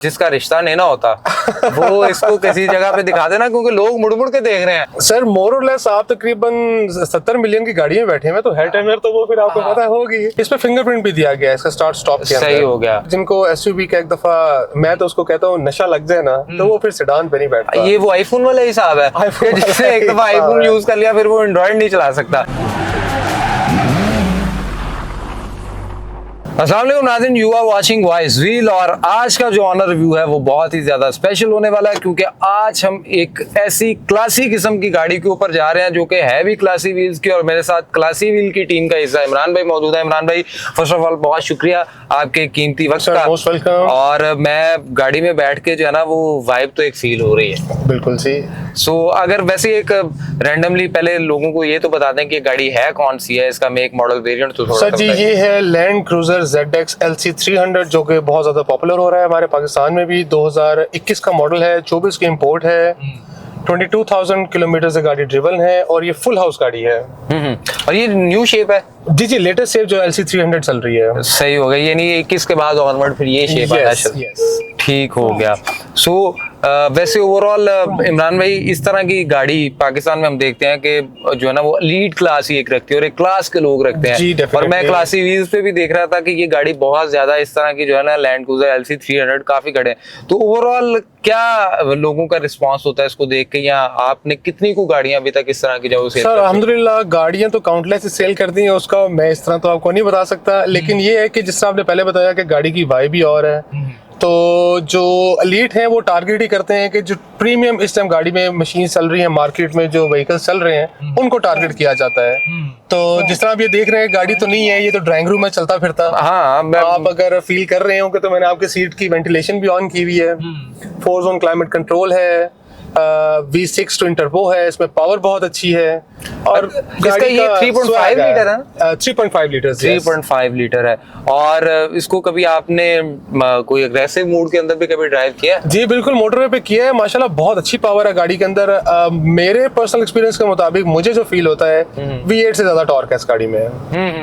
जिसका रिश्ता नहीं ना होता वो इसको किसी जगह पे दिखा देना, क्योंकि लोग मुड़ मुड़ के देख रहे हैं। सर मोर और लेस आप तकरीबन 70 मिलियन की गाड़ी में बैठे हैं, तो हेड टर्नर तो वो फिर आपको पता होगी। इसमें फिंगरप्रिंट भी दिया गया है इसका स्टार्ट स्टॉप के अंदर। सही हो गया। जिनको एसयूवी का एक दफा मैं तो उसको कहता हूँ नशा लग जाए ना, तो वो फिर सेडान पे नहीं बैठता। ये वो आईफोन वाला हिसाब है कि जिसने एक दफा आईफोन यूज कर लिया फिर वो एंड्रॉइड नहीं चला सकता। अस्सलाम वालेकुम नाज़रीन, you are watching Voice Wheel और आज का जो ऑनर रिव्यू है वो बहुत ही ज्यादा स्पेशल होने वाला है, क्योंकि आज हम एक ऐसी क्लासी किस्म की गाड़ी के ऊपर जा रहे हैं जो कि है भी क्लासी व्हील्स की, और मेरे साथ क्लासी व्हील की टीम का हिस्सा इमरान भाई मौजूद है। इमरान भाई, फर्स्ट ऑफ ऑल बहुत शुक्रिया आपके कीमती वक्त का। Most welcome. और मैं गाड़ी में बैठ के जो है ना वो वाइब तो एक फील हो रही है। बिल्कुल सही। सो अगर वैसे एक रैंडमली पहले लोगों को ये तो बता दें कि गाड़ी है कौन सी है, इसका मेक मॉडल वेरिएंट तो थोड़ा सर जी ये है लैंड क्रूजर ZX LC 300 जो कि बहुत ज्यादा पॉपुलर हो रहा है हमारे पाकिस्तान में भी। 2021 का मॉडल है, 24 की इंपोर्ट है, 22,000 किलोमीटर से गाड़ी ड्रिवन है और ये फुल हाउस गाड़ी है। और ये न्यू शेप है जी, लेटेस्ट शेप जो LC 300 चल रही है। सही हो गया, यानी 21 के बाद ऑनवर्ड फिर ये शेप आना चाहिए। ठीक हो गया। सो वैसे ओवरऑल इमरान भाई, इस तरह की गाड़ी पाकिस्तान में हम देखते हैं कि जो है ना वो एलीट क्लास ही एक रखती है और एक क्लास के लोग रखते हैं। और मैं क्लासी व्हील्स पे भी देख रहा था कि ये गाड़ी बहुत ज्यादा इस तरह की जो है ना लैंड क्रूजर LC 300 काफी खड़े हैं। तो ओवरऑल क्या लोगों का रिस्पांस होता है इसको देख के, या आपने कितनी को गाड़ियां अभी तक इस तरह की जो सेल? सर अल्हम्दुलिल्लाह गाड़ियां तो काउंटलेस सेल कर दी है, उसका मैं इस तरह तो आपको नहीं बता सकता, लेकिन ये है कि जिस तरह आपने पहले बताया कि गाड़ी की वाइब भी और है। तो जो एलीट हैं वो टारगेट ही करते हैं कि जो प्रीमियम इस टाइम गाड़ी में मशीन चल रही है मार्केट में, जो व्हीकल्स चल रहे हैं उनको टारगेट किया जाता है। तो जिस तरह आप ये देख रहे हैं गाड़ी तो नहीं है, ये तो ड्राइंग रूम में चलता फिरता। हाँ, आप अगर फील कर रहे हो कि तो मैंने आपके सीट की वेंटिलेशन भी ऑन की हुई है, 4 जोन क्लाइमेट कंट्रोल है, V6 ट्विन टर्बो है, इसमें पावर बहुत अच्छी है। और इसका ये 3.5 लीटर है, 3.5 लीटर 3.5 लीटर है। और इसको कभी आपने कोई एग्रेसिव मोड के अंदर भी कभी ड्राइव किया है? जी बिल्कुल, मोटरवे पे किया है। माशाल्लाह बहुत अच्छी पावर है गाड़ी के अंदर। मेरे पर्सनल एक्सपीरियंस के मुताबिक मुझे जो फील होता है V8 से ज्यादा टॉर्क है इस गाड़ी में।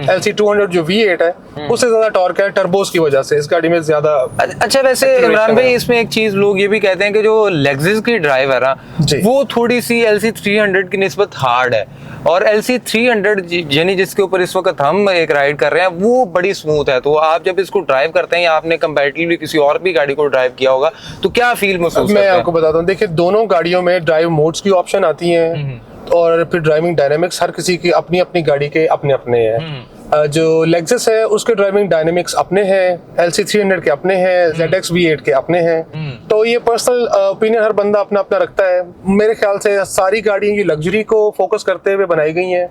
LC 200 जो V8 है उससे ज्यादा टॉर्क है टर्बोस की वजह से, इस गाड़ी में ज्यादा। अच्छा, वैसे इमरान भाई इसमें एक चीज लोग ये भी कहते हैं कि जो लेक्सस की ड्राइव है ना वो थोड़ी सी LC 300 की निस्बत हार्ड है, और LC 300 यानी जिसके ऊपर इस वक्त हम एक राइड कर रहे हैं वो बड़ी स्मूथ है। तो आप जब इसको ड्राइव करते हैं या आपने कंपैरेटिवली किसी और भी गाड़ी को ड्राइव किया होगा तो क्या फील महसूस करते हैं? मैं आपको बताता हूँ, देखिए दोनों गाड़ियों में ड्राइव मोड्स की ऑप्शन आती हैं और फिर ड्राइविंग डायनेमिक्स हर किसी की अपनी अपनी गाड़ी के अपने अपने हैं। जो लेक्सस है उसके ड्राइविंग डायनेमिक्स अपने हैं, LC 300 के अपने हैं, ZX V8 के अपने हैं। तो ये पर्सनल ओपिनियन हर बंदा अपना अपना रखता है। मेरे ख्याल से सारी गाड़ियां ये लग्जरी को फोकस करते हुए बनाई गई हैं,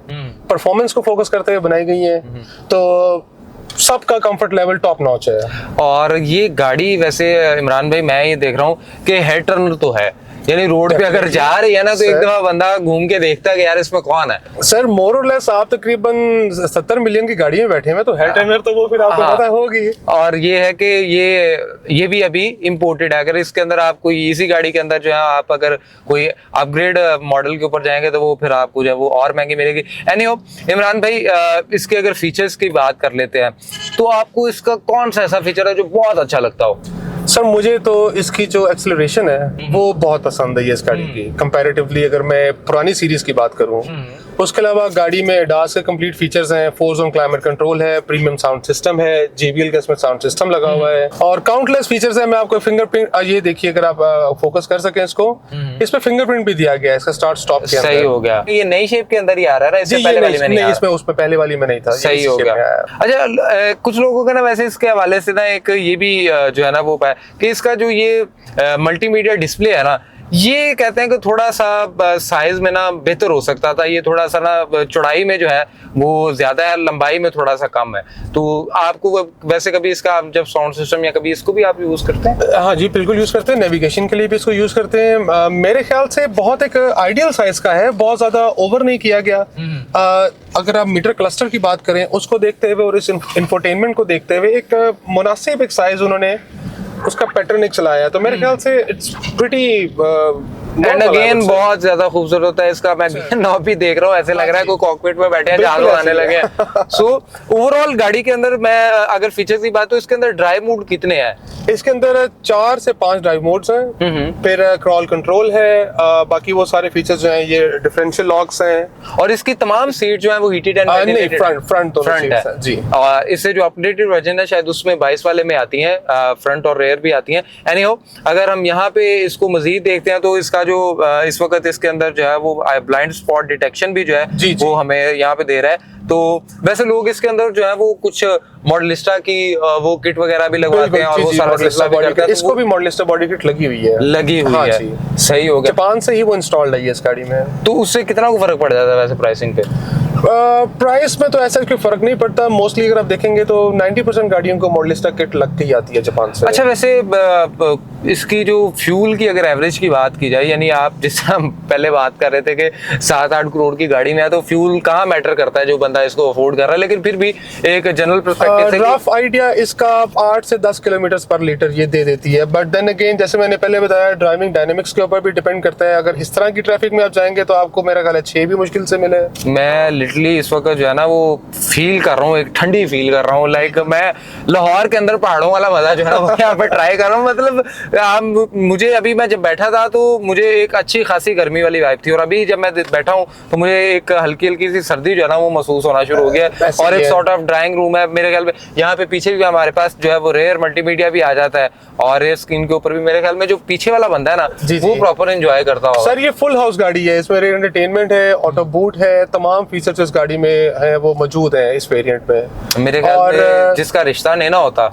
परफॉर्मेंस को फोकस करते हुए बनाई गई हैं, तो सबका कंफर्ट लेवल टॉप नॉच है। और ये गाड़ी वैसे इमरान भाई मैं ये देख रहा हूँ कि हेड टर्नर तो है, यानी रोड पे अगर जा रही है ना तो एक दफा बंदा घूम के देखता है कि यार इसमें कौन है। सर मोर और लेस आप तकरीबन 70 मिलियन की गाड़ी में बैठे हैं, तो हेड टर्नर तो वो फिर आपको पता होगी। और ये है कि ये भी अभी इम्पोर्टेड है। अगर इसके अंदर आप कोई इसी गाड़ी के अंदर जो है आप अगर कोई अपग्रेड मॉडल के ऊपर जाएंगे तो वो फिर आपको जो है वो और महंगी मिलेगी। एनीहो इमरान भाई, इसके अगर फीचर्स की बात कर लेते हैं तो आपको इसका कौन सा ऐसा फीचर है जो बहुत अच्छा लगता हो? सर मुझे तो इसकी जो एक्सेलरेशन है वो बहुत पसंद है इस गाड़ी की कंपैरेटिवली। अगर मैं पुरानी सीरीज की बात करूं, उसके अलावा गाड़ी में ADAS के कंप्लीट फीचर्स हैं, 4 जोन क्लाइमेट कंट्रोल है, प्रीमियम साउंड सिस्टम है, JBL का इसमें साउंड सिस्टम लगा हुआ है और काउंटलेस फीचर्स है। मैं आपको फिंगरप्रिंट, ये देखिए अगर आप फोकस कर सकें इसको, इसमें फिंगरप्रिंट भी दिया गया है इसका स्टार्ट स्टॉप के अंदर। सही हो गया, ये नई शेप के अंदर ही आ रहा है, इससे पहले वाली में नहीं, इसमें उसमें पहले वाली में नहीं था। सही हो गया। अच्छा, कुछ लोगों का ना वैसे इसके हवाले से ना एक ये भी जो है ना वो है कि इसका जो ये मल्टीमीडिया डिस्प्ले है ना, ये कहते हैं कि थोड़ा सा साइज में ना बेहतर हो सकता था। ये थोड़ा सा ना चौड़ाई में जो है वो ज्यादा है, लंबाई में थोड़ा सा कम है। तो आपको वैसे कभी इसका आप जब साउंड सिस्टम या कभी इसको भी आप यूज करते हैं? हाँ जी बिल्कुल यूज करते हैं, नेविगेशन के लिए भी इसको यूज करते हैं। मेरे ख्याल से बहुत एक आइडियल साइज का है, बहुत ज्यादा ओवर नहीं किया गया। अगर आप मीटर क्लस्टर की बात करें उसको देखते हुए और इस इंफोटेनमेंट को देखते हुए एक मुनासिब एक साइज उन्होंने उसका पैटर्न एक चलाया, तो मेरे ख्याल से इट्स प्रीटी एंड अगेन बहुत ज्यादा खूबसूरत होता है इसका। मैं नॉब भी देख रहा हूँ, ऐसे लग रहा है कोई कॉकपिट में बैठे हैं, जहाज आने लगे हैं। सो ओवरऑल गाड़ी के अंदर मैं अगर फीचर्स की बात, तो इसके अंदर ड्राइव मोड कितने हैं? इसके अंदर 4 से 5 ड्राइव मोड्स हैं, फिर क्रॉल कंट्रोल है, बाकी वो सारे फीचर्स जो हैं ये डिफरेंशियल लॉक्स हैं। और इसकी तमाम सीट जो है वो हीटेड एंड नहीं, फ्रंट दोनों सीट्स हैं जी। और इससे जो अपडेटेड वर्जन है शायद उसमें 22 वाले में आती हैं, फ्रंट और रेयर भी आती हैं। एनीहाउ अगर हम यहाँ पे इसको मजीद देखते हैं तो इसका जो इस वक्त इसके अंदर जो है वो ब्लाइंड स्पॉट डिटेक्शन भी जो है वो हमें यहाँ पे दे रहा है। तो वैसे लोग इसके अंदर जो है वो कुछ मॉडलिस्टा की वो किट वगैरह भी लगवाते हैं और वो सारा सिलसिला भी करते हैं। इसको भी मॉडलिस्टा बॉडी किट लगी हुई है। हाँ है। सही हो गया। जापान से ही वो इंस्टॉल्ड है इस गाड़ी में। तो उससे कितना को फर्क पड़ जाता है वैसे प्राइसिंग पे? प्राइस में तो ऐसा कोई फर्क नहीं पड़ता। मोस्टली अगर आप देखेंगे तो 90% गाड़ियों को मॉडलिस्टा किट लग के ही आती है जापान से। अच्छा, वैसे इसकी जो फ्यूल की अगर एवरेज की बात की जाए, यानी आप जिस हम पहले बात कर रहे थे कि 7-8 करोड़ की गाड़ी में है तो फ्यूल कहाँ मैटर करता है, जो बंदा इसको अफोर्ड कर रहा है, लेकिन फिर भी एक जनरल पर्सपेक्टिव से रफ आइडिया इसका 8 से 10 किलोमीटर पर लीटर ये दे देती है। बट देन अगेन जैसे मैंने पहले बताया, ड्राइविंग डायनेमिक्स के ऊपर भी डिपेंड करता है। अगर इस तरह की ट्रैफिक में आप जाएंगे तो आपको मेरा ख्याल है 6 भी मुश्किल से मिले। मैं लिटरली इस वक्त जो है ना वो फील कर रहा हूँ, एक ठंडी फील कर रहा हूँ। लाइक मैं लाहौर के अंदर पहाड़ों वाला मजा जो है ना वो यहाँ पे ट्राई कर रहा हूँ। मतलब मुझे अभी मैं जब बैठा था तो मुझे एक अच्छी खासी गर्मी वाली वाइब थी, और अभी जब मैं बैठा हूँ तो मुझे एक हल्की हल्की सी सर्दी जो है ना वो महसूस होना शुरू हो गया। और एक सॉर्ट ऑफ ड्राइंग रूम है मेरे ख्याल में। यहाँ पे पीछे भी हमारे पास जो है वो रेयर मल्टीमीडिया भी आ जाता है, और रेयर स्क्रीन के ऊपर भी मेरे ख्याल में जो पीछे वाला बंदा है ना वो प्रॉपर एंजॉय करता होगा। सर ये फुल हाउस गाड़ी है, इसमें रेयर एंटरटेनमेंट है, ऑटो बूट है, तमाम फीचर्स इस गाड़ी में है वो मौजूद है इस वेरिएंट में। मेरे ख्याल में जिसका रिश्ता नहीं ना होता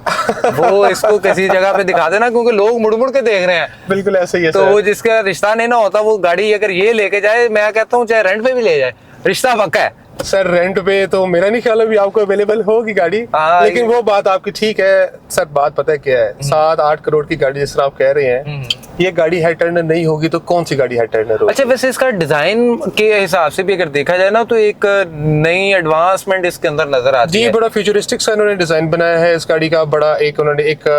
वो इसको किसी जगह पे दिखा देना, क्योंकि लोग मुड़ मुड़ के देख रहे हैं। बिल्कुल ऐसे ही है। तो वो जिसका रिश्ता नहीं ना होता वो गाड़ी अगर ये लेके जाए, मैं कहता हूँ चाहे रेंट पे भी ले जाए, रिश्ता पक्का है। सर रेंट पे तो मेरा नहीं ख्याल अभी आपको अवेलेबल होगी गाड़ी, लेकिन वो बात आपकी ठीक है। सर बात पता है क्या है, 7-8 करोड़ की गाड़ी जिस तरह आप कह रहे हैं, ये गाड़ी हेड टर्नर नहीं होगी तो कौन सी गाड़ी हेड टर्नर होगी? अच्छा, वैसे इसका डिजाइन के हिसाब से भी अगर देखा जाए ना तो एक नई एडवांसमेंट इसके अंदर नजर आती है। जी, बड़ा फ्यूचरिस्टिक सा इन्होंने डिजाइन बनाया है इस गाड़ी का। बड़ा एक उन्होंने एक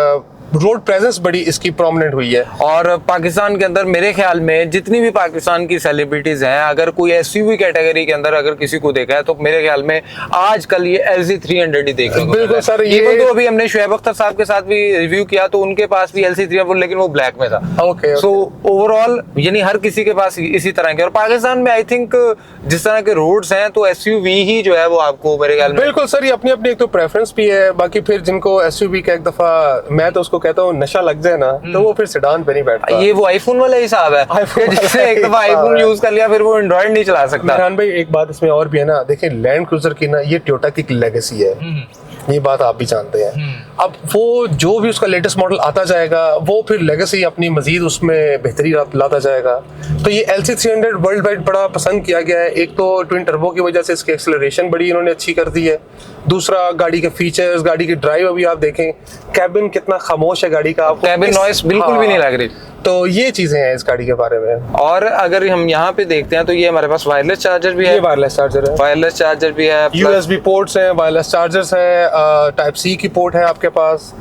रोड प्रेजेंस बड़ी इसकी प्रोमिनेंट हुई है। और पाकिस्तान के अंदर मेरे ख्याल में जितनी भी पाकिस्तान की सेलिब्रिटीज हैं, अगर कोई एसयूवी कैटेगरी के अंदर अगर किसी को देखा है तो मेरे ख्याल में आजकल ये LC 300 ही देखने को बिल्कुल सर। ये तो अभी हमने शुएब अख्तर साहब के साथ भी रिव्यू किया तो उनके पास भी LC 300, लेकिन वो ब्लैक में था। ओके। सो ओवरऑल यानी हर किसी के पास इसी तरह के, और पाकिस्तान में आई थिंक जिस तरह के रोड्स हैं तो एसयूवी ही जो है वो आपको मेरे ख्याल में। बिल्कुल सर, ये अपनी अपनी एक तो प्रेफरेंस भी है। बाकी फिर जिनको एसयूवी का एक दफा मैं तो उसको कहता हूँ नशा लग जाए ना तो वो फिर सेडान पे नहीं बैठता। ये वो आईफोन वाला हिसाब है, जिसने एक दफा आईफोन यूज कर लिया फिर वो एंड्रॉइड नहीं चला सकता। मेहरान भाई एक बात इसमें और भी है ना, देखिए लैंड क्रूजर की ना ये टोयोटा की लेगेसी है, ये बात आप भी जानते हैं। अब वो जो भी उसका लेटेस्ट मॉडल आता जाएगा वो फिर लेगेसी अपनी मजीद उसमें बेहतरी लाता जाएगा। तो ये LC 300 वर्ल्ड वाइड बड़ा पसंद किया गया है। एक तो ट्विन टर्बो की वजह से इसकी एक्सेलरेशन बड़ी इन्होंने अच्छी कर दी है। दूसरा गाड़ी के फीचर्स, गाड़ी की ड्राइव अभी आप देखें, कैबिन कितना खामोश है गाड़ी का, कैबिन नॉइस बिल्कुल भी नहीं लग रही। तो ये चीजें हैं इस गाड़ी के बारे में। और अगर हम यहाँ पे देखते हैं तो ये हमारे पास वायरलेस चार्जर भी है। ये वायरलेस चार्जर है, वायरलेस चार्जर भी है, USB पोर्ट्स हैं, वायरलेस चार्जर्स हैं, टाइप C की पोर्ट है आपके पास।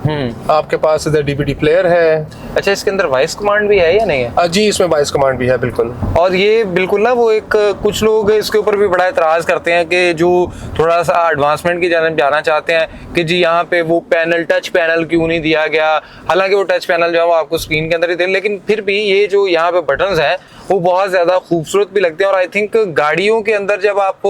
आपके पास इधर DVD प्लेयर है। अच्छा, इसके अंदर वॉइस कमांड भी है या नहीं है? जी, इसमें वॉइस कमांड भी है बिल्कुल। और ये बिल्कुल ना वो एक कुछ लोग इसके ऊपर भी बड़ा एतराज करते हैं कि जो थोड़ा सा एडवांसमेंट की जानब जाना चाहते हैं कि जी यहाँ पे वो पैनल, टच पैनल क्यों नहीं दिया गया। हालांकि वो टच पैनल जो है वो आपको स्क्रीन के अंदर ही दे, लेकिन फिर भी ये जो यहाँ पे बटन्स हैं वो बहुत ज्यादा खूबसूरत भी लगते हैं। और आई थिंक गाड़ियों के अंदर जब आप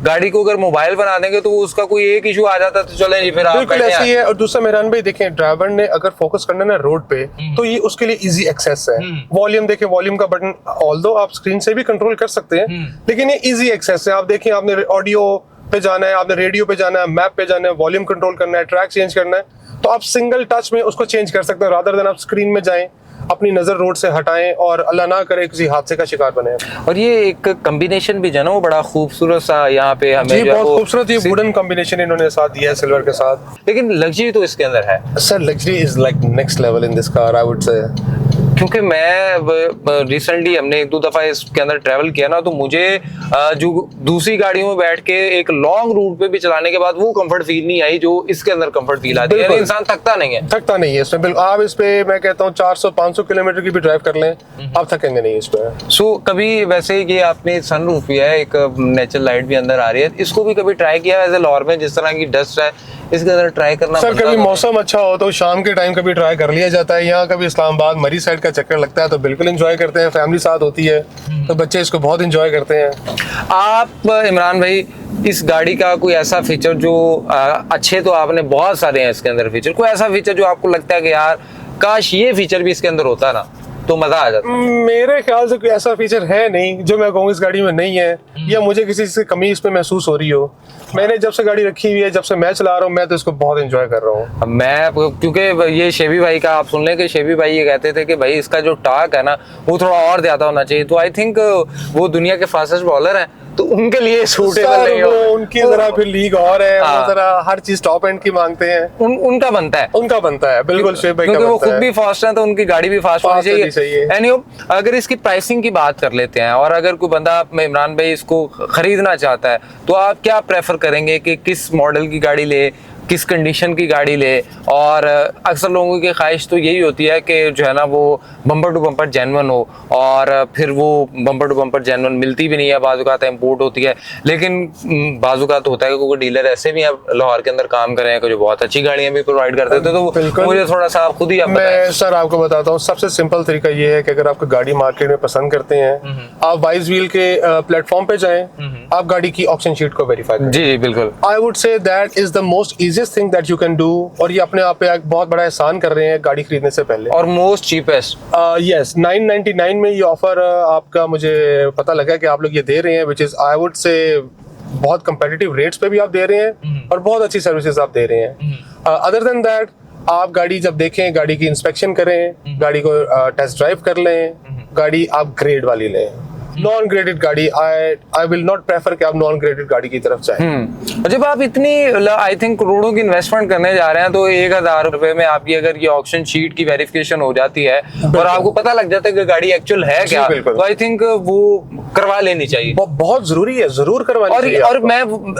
गाड़ी को अगर मोबाइल बना देंगे तो उसका कोई एक इशू आ जाता है तो चलें जी फिर आप बिल्कुल ऐसे ही है। और दूसरा मेहरान भाई देखें, ड्राइवर ने अगर फोकस करना ना रोड पे तो ये उसके लिए इजी एक्सेस है। वॉल्यूम देखें, वॉल्यूम का बटन ऑल्दो आप स्क्रीन से भी कंट्रोल कर सकते हैं, लेकिन ये इजी एक्सेस है। आप देखें, आपने ऑडियो पे जाना है, आपने रेडियो पे जाना है, मैप पे जाना है, वॉल्यूम कंट्रोल करना है, ट्रैक चेंज करना है, तो आप सिंगल टच में उसको चेंज कर सकते हैं, रादर देन आप स्क्रीन में जाएं, अपनी नजर रोड से हटाएं और अल्लाह ना करे किसी हादसे का शिकार बने। और ये एक कॉम्बिनेशन भी जो ना वो बड़ा खूबसूरत सा यहाँ पे हमें जी बहुत खूबसूरत ये वुडन कॉम्बिनेशन इन्होंने साथ दिया है सिल्वर के साथ। लेकिन लग्जरी तो इसके अंदर है sir. Luxury is like next level in this car I would say. क्योंकि मैं रिसेंटली हमने 1-2 दफा इसके अंदर ट्रैवल किया ना, तो मुझे जो दूसरी गाड़ियों में बैठ के एक लॉन्ग रूट पे भी चलाने के बाद वो कंफर्ट फील नहीं आई जो इसके अंदर कंफर्ट फील आती है। इंसान थकता नहीं है, थकता नहीं है इसमें बिल्कुल। आप इस पे मैं कहता हूँ 400-500 500 किलोमीटर की भी ड्राइव कर लें आप थकेंगे नहीं इस पर। सो कभी वैसे ये आपने सनरूफ भी है, एक नेचुरल लाइट भी अंदर आ रही है, इसको भी कभी ट्राई किया वैसे लाहौर में जिस तरह की डस्ट है इसके अंदर ट्राई करना? सर कभी मौसम अच्छा हो तो शाम के टाइम कभी ट्राई कर लिया जाता है। यहाँ कभी इस्लामाबाद मरी साइड का चक्कर लगता है तो बिल्कुल एंजॉय करते हैं, फैमिली साथ होती है तो बच्चे इसको बहुत एंजॉय करते हैं। आप इमरान भाई इस गाड़ी का कोई ऐसा फीचर जो अच्छे तो आपने बहुत सारे हैं इसके अंदर फीचर, कोई ऐसा फीचर जो आपको लगता है कि यार काश ये फीचर भी इसके अंदर होता ना तो मजा आ जाता? मेरे ख्याल से कोई ऐसा फीचर है नहीं जो मैं कहूँ इस गाड़ी में नहीं है या मुझे किसी से कमी इसमें महसूस हो रही हो। मैंने जब से गाड़ी रखी हुई है, जब से मैं चला रहा हूँ, मैं तो इसको बहुत एंजॉय कर रहा हूँ। मैं क्योंकि ये शेबी भाई का आप सुन लें कि शेबी भाई ये कहते थे कि भाई इसका जो टार्क है ना वो थोड़ा और ज्यादा होना चाहिए, तो आई थिंक वो दुनिया के फास्टेस्ट बॉलर हैं तो उनके लिए सूटेबल नहीं हो। उनकी जरा फिर लीग और है, वो जरा हर चीज टॉप एंड की मांगते हैं। उनका बनता है बिल्कुल शेब भाई का क्योंकि वो बनता खुद है। भी फास्ट है तो उनकी गाड़ी भी फास्ट होनी चाहिए। एनीहो, अगर इसकी प्राइसिंग की बात कर लेते हैं और अगर कोई बंदा इमरान भाई इसको खरीदना चाहता है तो आप क्या प्रेफर करेंगे कि किस मॉडल की गाड़ी ले, किस कंडीशन की गाड़ी ले? और अक्सर लोगों की ख्वाहिश तो यही होती है कि जो है ना वो बम्पर टू बम्पर जेन्युइन हो, और फिर वो बम्पर टू बम्पर जेन्युइन मिलती भी नहीं है, बाज़-औक़ात इम्पोर्ट होती है। लेकिन बाज़-औक़ात होता है कि कोई डीलर ऐसे भी अब लाहौर के अंदर काम कर रहे हैं कि जो बहुत अच्छी गाड़ियाँ भी प्रोवाइड करते थे, तो मुझे थोड़ा सा आप खुद ही मैं सर आपको बताता हूँ। सबसे सिंपल तरीका ये है कि अगर आपको गाड़ी मार्केट में पसंद करते हैं, आप वाइज व्हील के प्लेटफॉर्म पे जाएं, आप गाड़ी की ऑक्शन शीट को वेरीफाई करें। जी बिल्कुल। I would say that is the most easiest thing that you can do, और ये अपने आप पे एक बहुत बड़ा एहसान कर रहे हैं गाड़ी खरीदने से पहले। और मोस्ट चीपेस्ट यस 999 में ये ऑफर आपका मुझे पता लगा कि आप लोग ये दे रहे हैं, which is I would say बहुत कंपेटिटिव रेट्स पे भी आप दे रहे हैं और बहुत अच्छी सर्विसेज आप दे रहे हैं। अदर देन दैट आप गाड़ी जब देखें, गाड़ी की इंस्पेक्शन करें, गाड़ी को टेस्ट ड्राइव कर लें, गाड़ी आप ग्रेड वाली लें। नॉन ग्रेडेड गाड़ी आई विल नॉट प्रेफर कि आप नॉन ग्रेडेड गाड़ी की तरफ जाएं। जब आप इतनी आई थिंक करोड़ों की इन्वेस्टमेंट करने जा रहे हैं तो 1000 रुपए में आपकी अगर ये ऑक्शन शीट की वेरिफिकेशन हो जाती है और आपको पता लग जाता है कि गाड़ी एक्चुअल है क्या, तो आई थिंक वो करवा लेनी चाहिए। बहुत जरूरी है, जरूर करवानी चाहिए।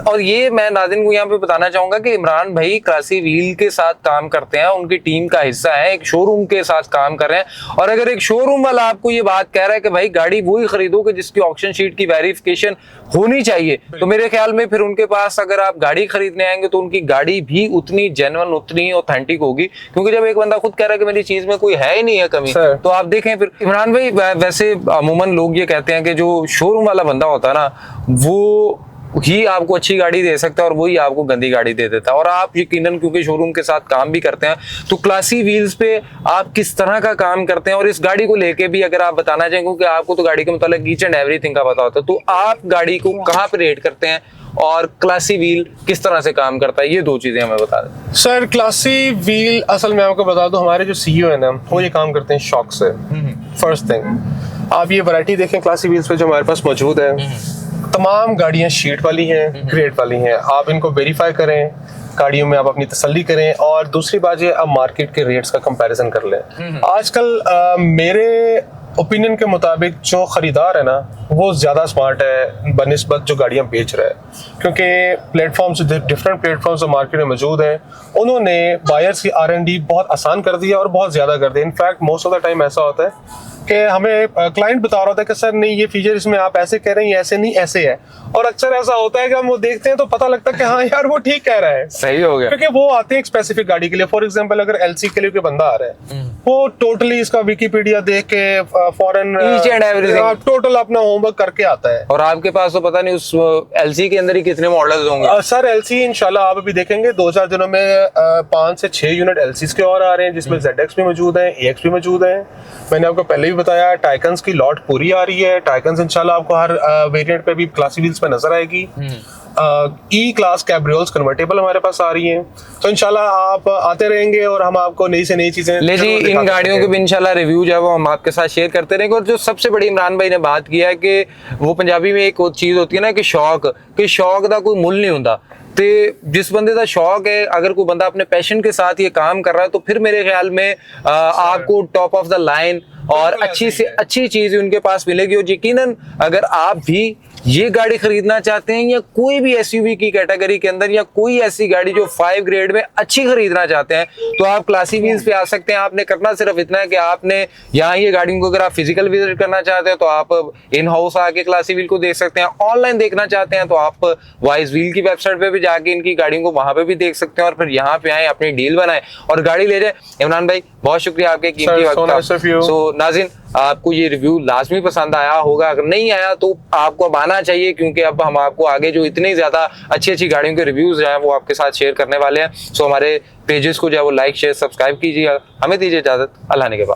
और ये मैं नाज़रीन को यहाँ पे बताना चाहूंगा कि इमरान भाई क्लासी व्हील के साथ काम करते हैं, उनकी टीम का हिस्सा है, एक शोरूम के साथ काम कर रहे हैं। और अगर एक शोरूम वाला आपको ये बात कह रहा है कि भाई गाड़ी वही खरीदो कि जिसकी ऑक्शन शीट की वेरिफिकेशन होनी चाहिए, तो मेरे ख्याल में फिर उनके पास अगर आप गाड़ी खरीदने आएंगे तो उनकी गाड़ी भी उतनी जेन्युइन, उतनी ऑथेंटिक होगी। क्योंकि जब एक बंदा खुद कह रहा है कि मेरी चीज में कोई है ही नहीं है कमी, तो आप देखें फिर। इमरान भाई वैसे अमूमन लोग ये कहते हैं कि जो शोरूम वाला बंदा होता है ना वो ही आपको अच्छी गाड़ी दे सकता है और वही आपको गंदी गाड़ी दे देता है। और आप यकीनन क्योंकि शोरूम के साथ काम भी करते हैं तो क्लासी व्हील्स पे आप किस तरह का काम करते हैं और इस गाड़ी को लेके भी अगर आप बताना चाहें, क्योंकि आपको तो गाड़ी के मतलब ईच एंड एवरीथिंग का पता होता है, तो आप गाड़ी को कहाँ पे रेट करते हैं और क्लासी व्हील किस तरह से काम करता है, ये दो चीजें हमें बता दें। सर क्लासी व्हील असल में आपको बता दूं, हमारे जो सीईओ है ना वो ये काम करते हैं शौक से। फर्स्ट थिंग, आप ये वैरायटी देखें क्लासी व्हील्स पे जो हमारे पास मौजूद है, तमाम गाड़ियां शीट वाली हैं, ग्रेड वाली हैं। आप इनको वेरीफाई करें, गाड़ियों में आप अपनी तसल्ली करें, और दूसरी बात ये आप मार्केट के रेट्स का कंपैरिजन कर लें। आजकल मेरे ओपिनियन के मुताबिक जो खरीदार है ना वो ज़्यादा स्मार्ट है बनिस्बत जो गाड़ियाँ बेच रहा है, क्योंकि प्लेटफॉर्म्स, डिफरेंट प्लेटफॉर्म्स जो मार्केट में मौजूद हैं, उन्होंने बायर्स की R&D बहुत आसान कर दिया और बहुत ज़्यादा कर दिया। In fact most of the time ऐसा होता है कि हमें क्लाइंट बता रहा होता है कि सर नहीं ये फीचर इसमें आप ऐसे कह रहे हैं, ये ऐसे नहीं ऐसे है, और अक्सर ऐसा होता है कि हम वो देखते हैं तो पता लगता है कि हाँ यार वो ठीक कह रहा है, सही हो गया, क्योंकि वो आते हैं एक स्पेसिफिक गाड़ी के लिए। फॉर एग्जांपल अगर LC के लिए कोई बंदा आ रहा है, वो टोटली इसका विकिपीडिया देख के फॉरेन टोटल अपना होमवर्क करके आता है। और आपके पास तो पता नहीं उस LC के अंदर ही कितने मॉडल्स होंगे। सर LC इंशाल्लाह आप अभी देखेंगे 2-4 दिनों में 5 से 6 यूनिट LCs के और आ रहे हैं, जिसमें ZX भी मौजूद है, AX भी मौजूद है। मैंने आपको पहले भी बताया टाइकन्स की लॉट पूरी आ रही है। टाइकन्स इंशाल्लाह आपको हर वेरिएंट पे भी क्लासी व्हील्स पे नजर आएगी। ई क्लास कैब्रियोल्स कन्वर्टेबल हमारे पास आ रही हैं, तो इंशाल्लाह आप आते रहेंगे और हम आपको नई से नई चीजें ले जी इन गाड़ियों के भी इंशाल्लाह रिव्यू जो है वो हम आपके साथ शेयर करते रहेंगे। और जो सबसे बड़ी इमरान भाई ने बात किया है कि वो पंजाबी में एक चीज होती है ना कि शौक का कोई मुल नहीं होता। तो जिस बंदे का शौक है, अगर कोई बंदा अपने पैशन के साथ ये काम कर रहा है तो फिर मेरे ख्याल में आपको टॉप ऑफ द लाइन और अच्छी से अच्छी चीज उनके पास मिलेगी। और यकीनन अगर आप भी ये गाड़ी खरीदना चाहते हैं या कोई भी एसयूवी की कैटेगरी के अंदर या कोई ऐसी गाड़ी जो 5 ग्रेड में अच्छी खरीदना चाहते हैं, तो आप क्लासी व्हील्स पे आ सकते हैं। आपने करना सिर्फ इतना है कि आपने यहाँ ये गाड़ियों को अगर आप फिजिकल विजिट करना चाहते हैं तो आप इन हाउस आके क्लासी व्हील को देख सकते हैं। ऑनलाइन देखना चाहते हैं तो आप वाइज व्हील की वेबसाइट पे भी जाके इनकी गाड़ियों को वहां पे भी देख सकते हैं और फिर यहाँ पे आए, अपनी डील बनाए और गाड़ी ले जाए। इमरान भाई बहुत शुक्रिया आपके कीमती वक्त का। सो नाज़रीन, आपको ये रिव्यू लाजमी पसंद आया होगा, अगर नहीं आया तो आपको अब आना चाहिए, क्योंकि अब हम आपको आगे जो इतनी ज्यादा अच्छी अच्छी गाड़ियों के रिव्यूज जो हैं वो आपके साथ शेयर करने वाले हैं। सो हमारे पेजेस को जो है वो लाइक शेयर सब्सक्राइब कीजिएगा। हमें दीजिए इजाजत, अल्लाह ने के बाद।